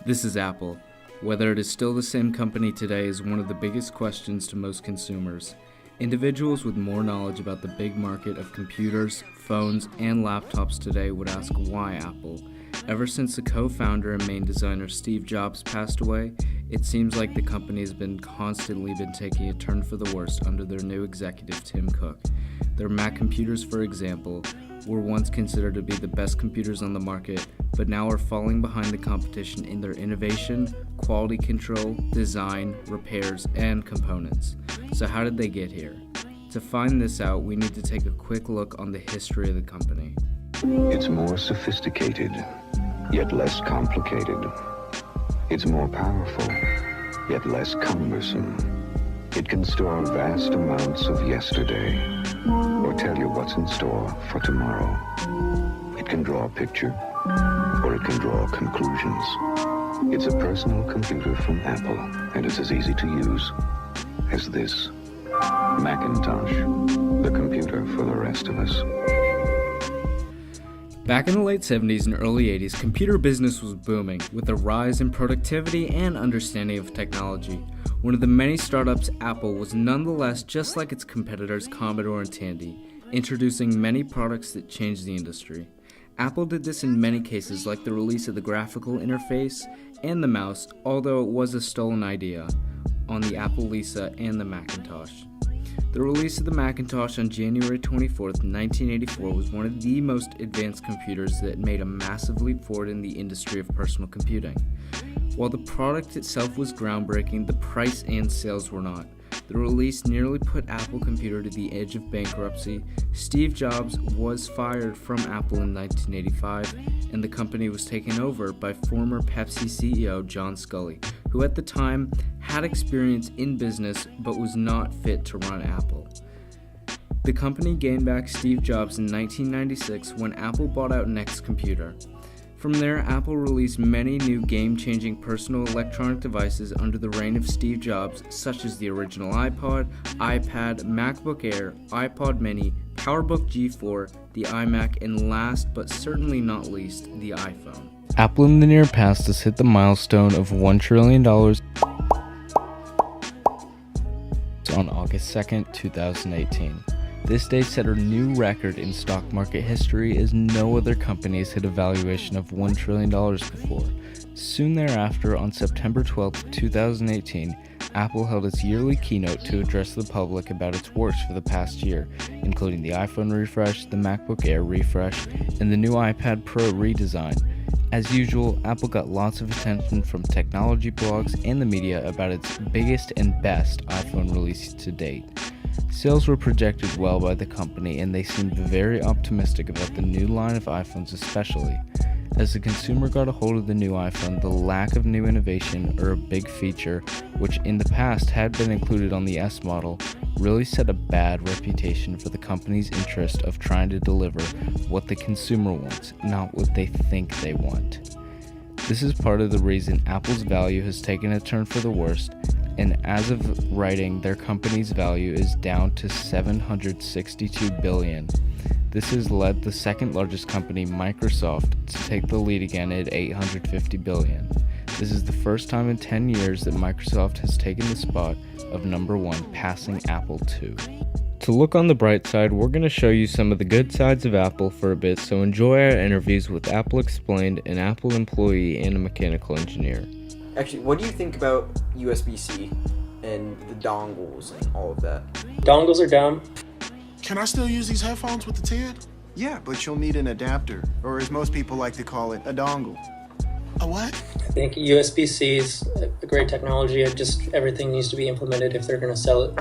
This is Apple. Whether it is still the same company today is one of the biggest questions to most consumers. Individuals with more knowledge about the big market of computers, phones, and laptops today would ask why Apple. Ever since the co-founder and main designer Steve Jobs passed away, it seems like the company has constantly been taking a turn for the worse under their new executive Tim Cook. Their Mac computers, for example, were once considered to be the best computers on the market, but now are falling behind the competition in their innovation, quality control, design, repairs, and components. So how did they get here? To find this out, we need to take a quick look on the history of the company. It's more sophisticated, yet less complicated. It's more powerful, yet less cumbersome. It can store vast amounts of yesterday, or tell you what's in store for tomorrow. It can draw a picture, or it can draw conclusions. It's a personal computer from Apple, and it's as easy to use as this. Macintosh, the computer for the rest of us. Back in the late 70s and early 80s, computer business was booming, with a rise in productivity and understanding of technology. One of the many startups, Apple, was nonetheless just like its competitors Commodore and Tandy, introducing many products that changed the industry. Apple did this in many cases, like the release of the graphical interface and the mouse, although it was a stolen idea, on the Apple Lisa and the Macintosh. The release of the Macintosh on January 24, 1984 was one of the most advanced computers that made a massive leap forward in the industry of personal computing. While the product itself was groundbreaking, the price and sales were not. The release nearly put Apple Computer to the edge of bankruptcy. Steve Jobs was fired from Apple in 1985, and the company was taken over by former Pepsi CEO John Sculley, who at the time had experience in business but was not fit to run Apple. The company gained back Steve Jobs in 1996 when Apple bought out Next Computer. From there, Apple released many new game-changing personal electronic devices under the reign of Steve Jobs, such as the original iPod, iPad, MacBook Air, iPod Mini, PowerBook G4, the iMac, and last but certainly not least, the iPhone. Apple in the near past has hit the milestone of $1 trillion on August 2nd, 2018. This date set a new record in stock market history, as no other company has hit a valuation of $1 trillion before. Soon thereafter, on September 12, 2018, Apple held its yearly keynote to address the public about its works for the past year, including the iPhone refresh, the MacBook Air refresh, and the new iPad Pro redesign. As usual, Apple got lots of attention from technology blogs and the media about its biggest and best iPhone release to date. Sales were projected well by the company, and they seemed very optimistic about the new line of iPhones especially. As the consumer got a hold of the new iPhone, the lack of new innovation or a big feature, which in the past had been included on the S model, really set a bad reputation for the company's interest of trying to deliver what the consumer wants, not what they think they want. This is part of the reason Apple's value has taken a turn for the worst, and as of writing, their company's value is down to $762 billion. This has led the second largest company, Microsoft, to take the lead again at $850 billion. This is the first time in 10 years that Microsoft has taken the spot of number one, passing Apple too. To look on the bright side, we're going to show you some of the good sides of Apple for a bit, so enjoy our interviews with Apple Explained, an Apple employee and a mechanical engineer. Actually, what do you think about USB-C and the dongles and all of that? Dongles are dumb. Can I still use these headphones with the 10? Yeah, but you'll need an adapter, or as most people like to call it, a dongle. A what? I think USB-C is a great technology. Just everything needs to be implemented if they're going to sell it,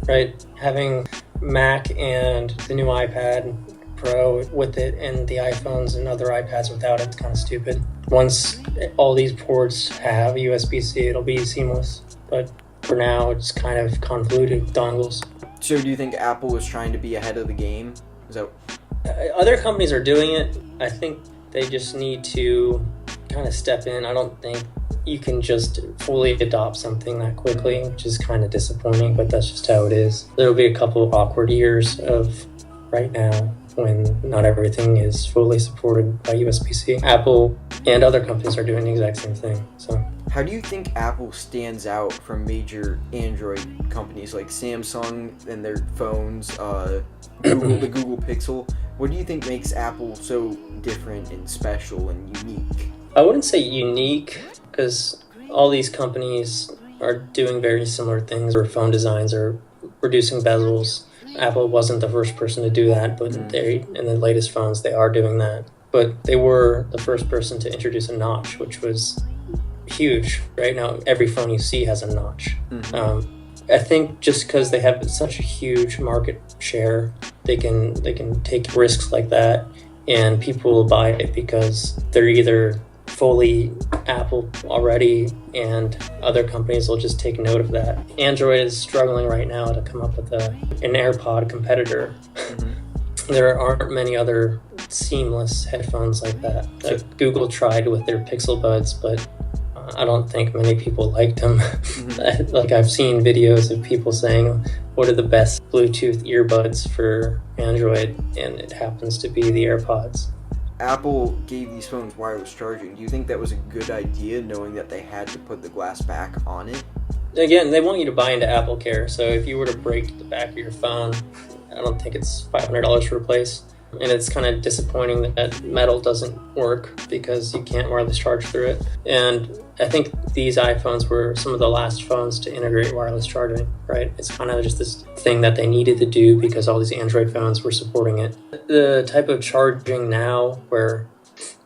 right? Having Mac and the new iPad Pro with it and the iPhones and other iPads without it's kind of stupid. Once all these ports have USB-C, it'll be seamless. But for now, it's kind of convoluted with dongles. So do you think Apple is trying to be ahead of the game? Is that... Other companies are doing it. I think they just need to kind of step in. I don't think you can just fully adopt something that quickly, which is kind of disappointing, but that's just how it is. There'll be a couple of awkward years of right now, when not everything is fully supported by USB-C. Apple and other companies are doing the exact same thing. So, how do you think Apple stands out from major Android companies like Samsung and their phones, Google, the Google Pixel? What do you think makes Apple so different and special and unique? I wouldn't say unique, because all these companies are doing very similar things. Their phone designs are reducing bezels. Apple wasn't the first person to do that, but in the latest phones, they are doing that. But they were the first person to introduce a notch, which was huge. Right now, every phone you see has a notch. I think just because they have such a huge market share, they can take risks like that, and people will buy it because they're either fully Apple already, and other companies will just take note of that. Android is struggling right now to come up with an AirPod competitor. There aren't many other seamless headphones like that. Google tried with their Pixel Buds, but I don't think many people liked them. Like, I've seen videos of people saying, what are the best Bluetooth earbuds for Android? And it happens to be the AirPods. Apple gave these phones wireless charging. Do you think that was a good idea, knowing that they had to put the glass back on it? Again, they want you to buy into Apple Care, so if you were to break the back of your phone, I don't think it's $500 to replace. And it's kind of disappointing that metal doesn't work because you can't wireless charge through it. And I think these iPhones were some of the last phones to integrate wireless charging, right? It's kind of just this thing that they needed to do because all these Android phones were supporting it. The type of charging now where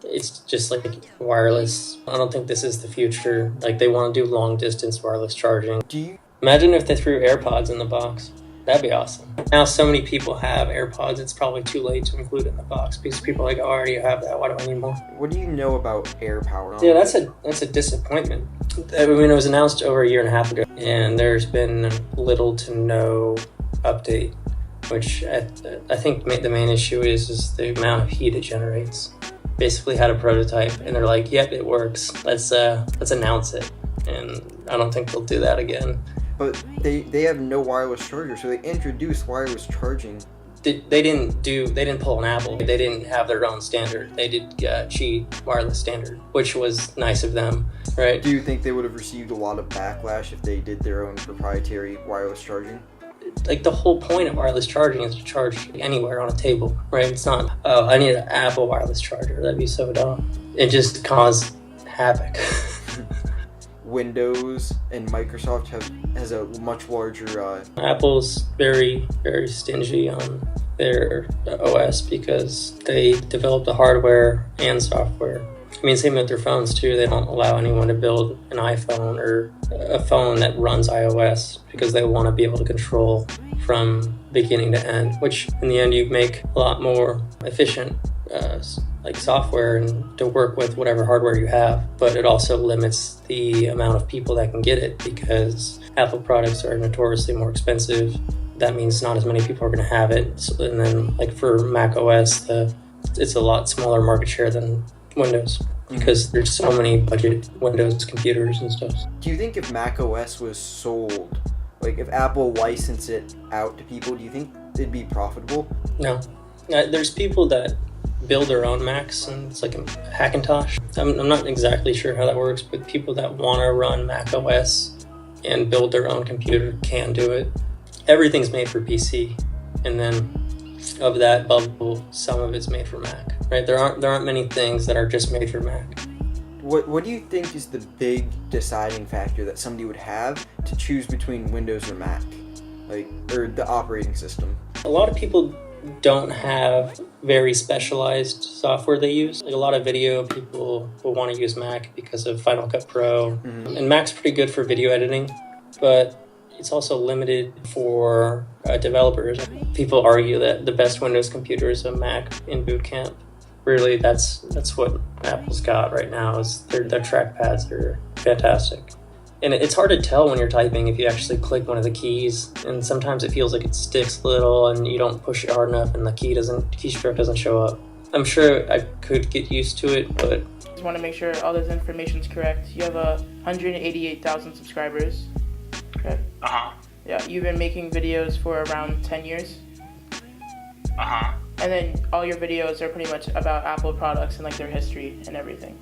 it's just like wireless, I don't think this is the future. Like, they want to do long distance wireless charging. Imagine if they threw AirPods in the box. That'd be awesome. Now so many people have AirPods, it's probably too late to include it in the box because people are like, oh, I already have that, why do I need more? What do you know about AirPower? Yeah, that's a disappointment. I mean, it was announced over a year and a half ago, and there's been little to no update, which I think the main issue is the amount of heat it generates. Basically had a prototype, and they're like, yep, it works. Let's announce it. And I don't think they'll do that again. But they have no wireless charger, so they introduced wireless charging. They didn't pull an Apple. They didn't have their own standard. They did Qi wireless standard, which was nice of them, right? Do you think they would have received a lot of backlash if they did their own proprietary wireless charging? Like, the whole point of wireless charging is to charge anywhere on a table, right? It's not, oh, I need an Apple wireless charger. That'd be so dumb. It just caused havoc. Windows and Microsoft has a much larger... Apple's very, very stingy on their OS because they develop the hardware and software. I mean, same with their phones too. They don't allow anyone to build an iPhone or a phone that runs iOS because they want to be able to control from beginning to end, which in the end you make a lot more efficient like software and to work with whatever hardware you have, but it also limits the amount of people that can get it because Apple products are notoriously more expensive. That means not as many people are going to have it. So, and then, like, for Mac OS, it's a lot smaller market share than Windows because there's so many budget Windows computers and stuff. Do you think if Mac OS was sold, like if Apple licensed it out to people, do you think it'd be profitable? No. There's people that build their own Macs, and it's like a Hackintosh. I'm not exactly sure how that works, but people that want to run Mac OS and build their own computer can do it. Everything's made for PC, and then of that bubble, some of it's made for Mac. Right? There aren't many things that are just made for Mac. What do you think is the big deciding factor that somebody would have to choose between Windows or Mac, or the operating system? A lot of people don't have very specialized software they use. Like, a lot of video people will want to use Mac because of Final Cut Pro. And Mac's pretty good for video editing, but it's also limited for developers. People argue that the best Windows computer is a Mac in boot camp. Really, that's what Apple's got right now. Is their trackpads are fantastic. And it's hard to tell when you're typing if you actually click one of the keys, and sometimes it feels like it sticks a little and you don't push it hard enough and the keystroke doesn't show up. I'm sure I could get used to it, but... Just want to make sure all this information is correct. You have 188,000 subscribers, correct? Uh-huh. Yeah, you've been making videos for around 10 years? Uh-huh. And And then all your videos are pretty much about Apple products and like their history and everything.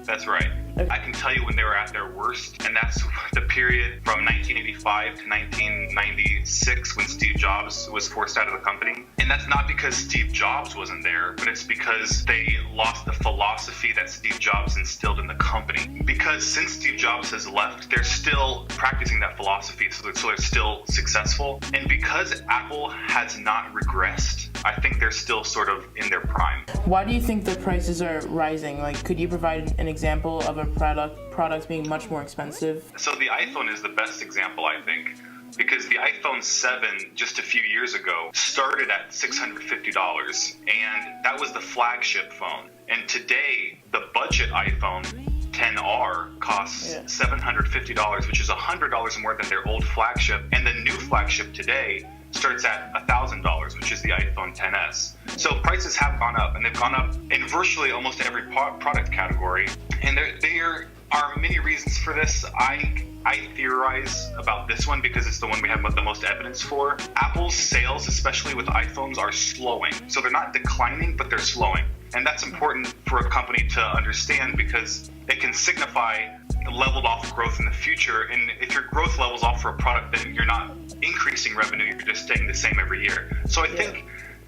That's right. Okay. I can tell you when they were at their worst, and that's the period from 1985 to 1996 when Steve Jobs was forced out of the company. And that's not because Steve Jobs wasn't there, but it's because they lost the philosophy that Steve Jobs instilled in the company. Because since Steve Jobs has left, they're still practicing that philosophy, so they're still successful. And because Apple has not regressed, I think they're still sort of in their prime. Why do you think the prices are rising? Like, could you provide an example of a product being much more expensive? So the iPhone is the best example, I think, because the iPhone 7 just a few years ago started at $650, and that was the flagship phone. And today, the budget iPhone 10R costs $750, which is $100 more than their old flagship, and the new flagship today starts at $1,000, which is the iPhone XS. So prices have gone up, and they've gone up in virtually almost every product category. And there are many reasons for this. I theorize about this one because it's the one we have the most evidence for. Apple's sales, especially with iPhones, are slowing. So they're not declining, but they're slowing. And that's important for a company to understand because it can signify leveled off growth in the future. And if your growth levels off for a product, then you're not increasing revenue, you're just staying the same every year. So I think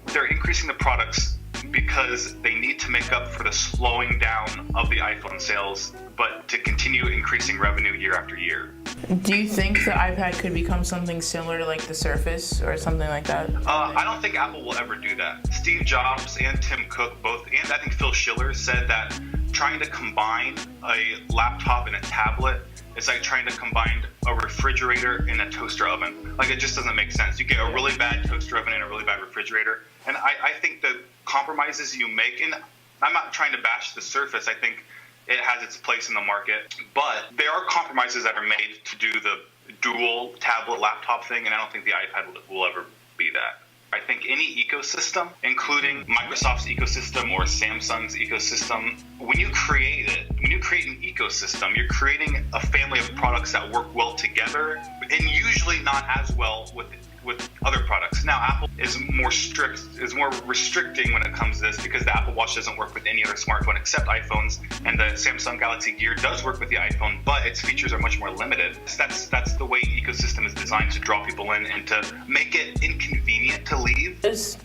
they're increasing the products because they need to make up for the slowing down of the iPhone sales, but to continue increasing revenue year after year. Do you think the iPad could become something similar to like the Surface or something like that? I don't think Apple will ever do that. Steve Jobs and Tim Cook both, and I think Phil Schiller said that trying to combine a laptop and a tablet is like trying to combine a refrigerator and a toaster oven. Like, it just doesn't make sense. You get a really bad toaster oven and a really bad refrigerator. And I think the compromises you make, and I'm not trying to bash the Surface, I think it has its place in the market, but there are compromises that are made to do the dual tablet laptop thing, and I don't think the iPad will ever be that. I think any ecosystem, including Microsoft's ecosystem or Samsung's ecosystem, when you create an ecosystem, you're creating a family of products that work well together, and usually not as well with other products. Now, Apple is more restricting when it comes to this because the Apple Watch doesn't work with any other smartphone except iPhones, and the Samsung Galaxy Gear does work with the iPhone, but its features are much more limited. That's the way ecosystem is designed, to draw people in and to make it inconvenient to leave. Is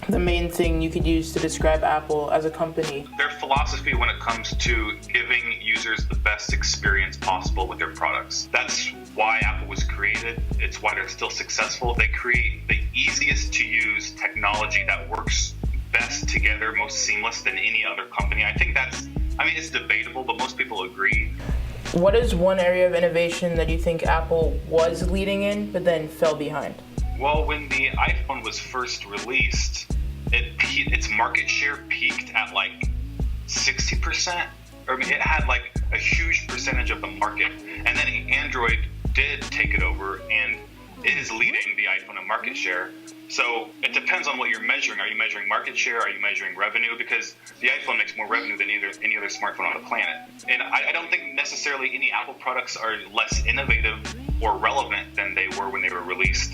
the main thing you could use to describe Apple as a company? Their philosophy when it comes to giving users the best experience possible with their products. That's why Apple was created. It's why they're still successful. They create the easiest to use technology that works best together, most seamless than any other company. I think it's debatable, but most people agree. What is one area of innovation that you think Apple was leading in but then fell behind? Well, when the iPhone was first released, its market share peaked at like 60%. It had like a huge percentage of the market. And then Android did take it over, and it is leading the iPhone in market share. So it depends on what you're measuring. Are you measuring market share? Are you measuring revenue? Because the iPhone makes more revenue than any other smartphone on the planet. And I don't think necessarily any Apple products are less innovative or relevant than they were when they were released.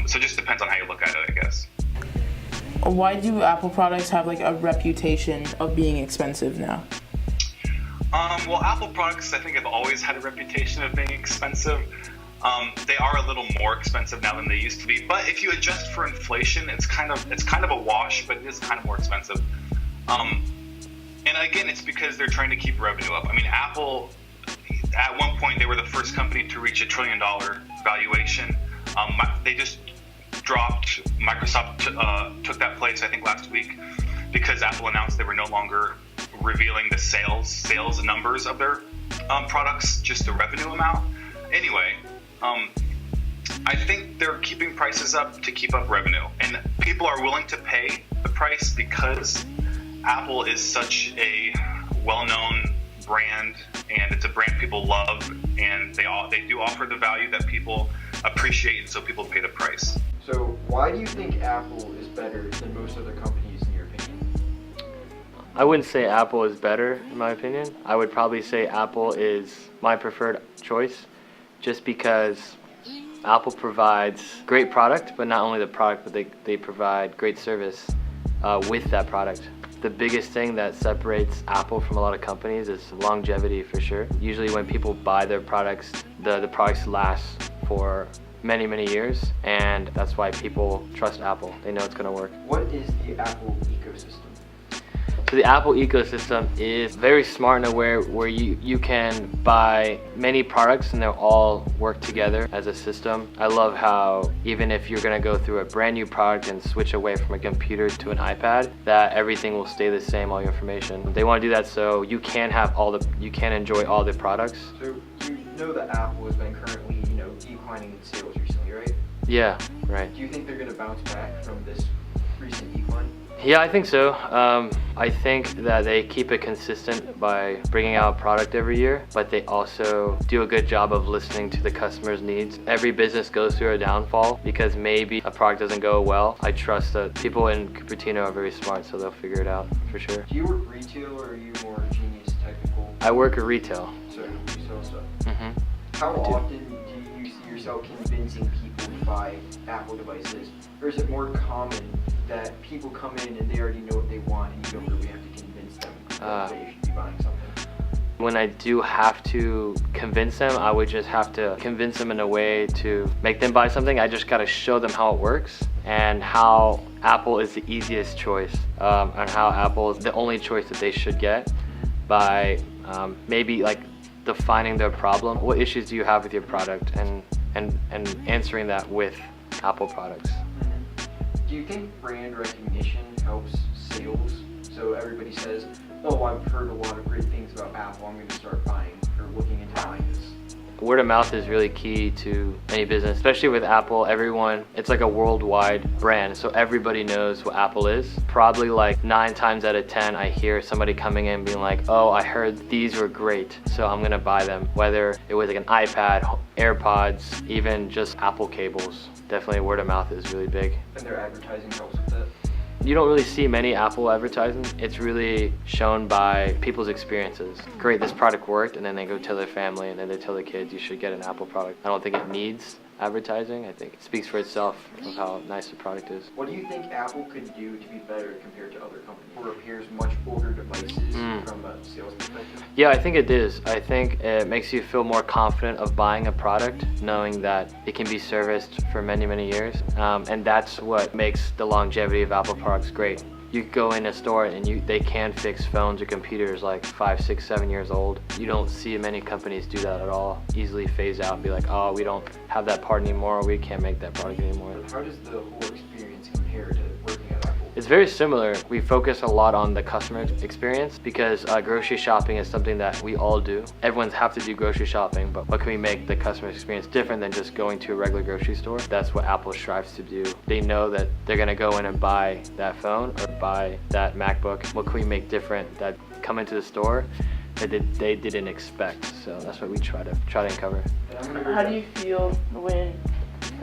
So it just depends on how you look at it, I guess. Why do Apple products have like a reputation of being expensive now? Well, Apple products, I think, have always had a reputation of being expensive. They are a little more expensive now than they used to be. But if you adjust for inflation, it's kind of a wash, but it is kind of more expensive. And again, it's because they're trying to keep revenue up. I mean, Apple, at one point, they were the first company to reach $1 trillion valuation. They just dropped. Microsoft took that place, I think, last week because Apple announced they were no longer revealing the sales numbers of their products, just the revenue amount. Anyway, I think they're keeping prices up to keep up revenue, and people are willing to pay the price because Apple is such a well-known brand, and it's a brand people love, and they do offer the value that people appreciate, and so people pay the price. So why do you think Apple is better than most other companies in your opinion? I wouldn't say Apple is better, in my opinion. I would probably say Apple is my preferred choice, just because Apple provides great product, but not only the product, but they provide great service. with that product. The biggest thing that separates Apple from a lot of companies is longevity, for sure. Usually when people buy their products, the products last for many, many years, and that's why people trust Apple. They know it's going to work. What is the Apple ecosystem? So the Apple ecosystem is very smart in a way where you can buy many products and they'll all work together as a system. I love how even if you're gonna go through a brand new product and switch away from a computer to an iPad, that everything will stay the same, all your information. They want to do that so you can enjoy all the products. So you know that Apple has been currently, declining in sales recently, right? Yeah, right. Do you think they're gonna bounce back from this recent decline? Yeah, I think so. I think that they keep it consistent by bringing out a product every year, but they also do a good job of listening to the customer's needs. Every business goes through a downfall because maybe a product doesn't go well. I trust that people in Cupertino are very smart, so they'll figure it out for sure. Do you work retail or are you more genius technical? I work at retail. So you sell stuff. Mm-hmm. How often do you see yourself convincing people to buy Apple devices? Or is it more common that people come in and they already know what they want and you don't really have to convince them that they should be buying something? When I do have to convince them, I would just have to convince them in a way to make them buy something. I just gotta show them how it works and how Apple is the easiest choice, and how Apple is the only choice that they should get by maybe like defining their problem. What issues do you have with your product, and answering that with Apple products. Do you think brand recognition helps sales? So everybody says, oh, I've heard a lot of great things about Apple, I'm going to start buying or looking into buying this. Word of mouth is really key to any business, especially with Apple. It's like a worldwide brand, so everybody knows what Apple is. Probably like 9 times out of 10, I hear somebody coming in being like, oh, I heard these were great, so I'm gonna buy them. Whether it was like an iPad, AirPods, even just Apple cables. Definitely word of mouth is really big. And their advertising helps with that? You don't really see many Apple advertising. It's really shown by people's experiences. Great, this product worked, and then they go tell their family, and then they tell their kids, you should get an Apple product. I don't think it needs advertising. I think it speaks for itself of how nice the product is. What do you think Apple could do to be better compared to other companies who repairs much older devices from a sales perspective? Yeah, I think it is. I think it makes you feel more confident of buying a product, knowing that it can be serviced for many, many years. And that's what makes the longevity of Apple products great. You go in a store and they can fix phones or computers like 5, 6, 7 years old. You don't see many companies do that at all. Easily phase out and be like, oh, we don't have that part anymore. We can't make that product anymore. How does the whole experience compare to working at Apple? It's very similar. We focus a lot on the customer experience because grocery shopping is something that we all do. Everyone's have to do grocery shopping, but what can we make the customer experience different than just going to a regular grocery store? That's what Apple strives to do. They know that they're gonna go in and buy that phone or buy that MacBook. What can we make different that come into the store that they didn't expect? So that's what we try to uncover. How do you feel when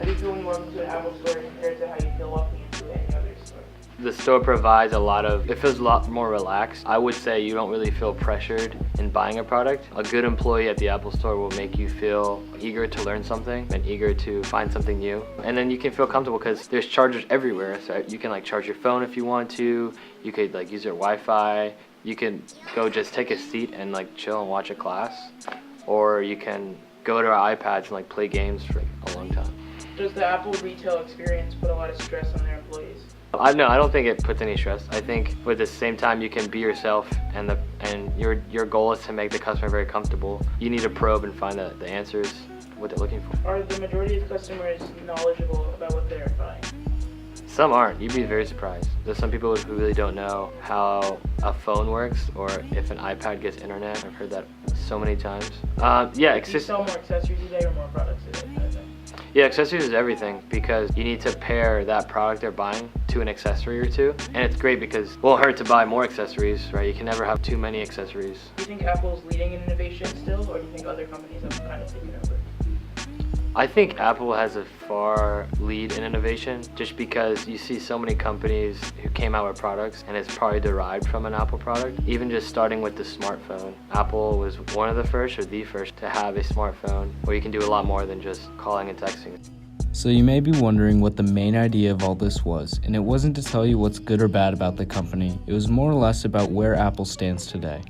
you walk into an Apple store compared to how you feel walking into any other store? The store provides it feels a lot more relaxed. I would say you don't really feel pressured in buying a product. A good employee at the Apple store will make you feel eager to learn something and eager to find something new. And then you can feel comfortable because there's chargers everywhere. So you can like charge your phone if you want to. You could like use your Wi-Fi. You can go just take a seat and like chill and watch a class. Or you can go to our iPads and like play games for a long time. Does the Apple retail experience put a lot of stress on their employees? No, I don't think it puts any stress. I think at the same time you can be yourself, and your goal is to make the customer very comfortable. You need to probe and find the answers, what they're looking for. Are the majority of customers knowledgeable about what they're buying? Some aren't. You'd be very surprised. There's some people who really don't know how a phone works or if an iPad gets internet. I've heard that so many times. Do you sell more accessories today or more products today? Yeah, accessories is everything because you need to pair that product they're buying to an accessory or two. And it's great because it won't hurt to buy more accessories, right? You can never have too many accessories. Do you think Apple's leading in innovation still, or do you think other companies have kind of taken over? I think Apple has a far lead in innovation just because you see so many companies who came out with products and it's probably derived from an Apple product. Even just starting with the smartphone. Apple was one of the first or the first to have a smartphone where you can do a lot more than just calling and texting. So you may be wondering what the main idea of all this was, and it wasn't to tell you what's good or bad about the company, it was more or less about where Apple stands today.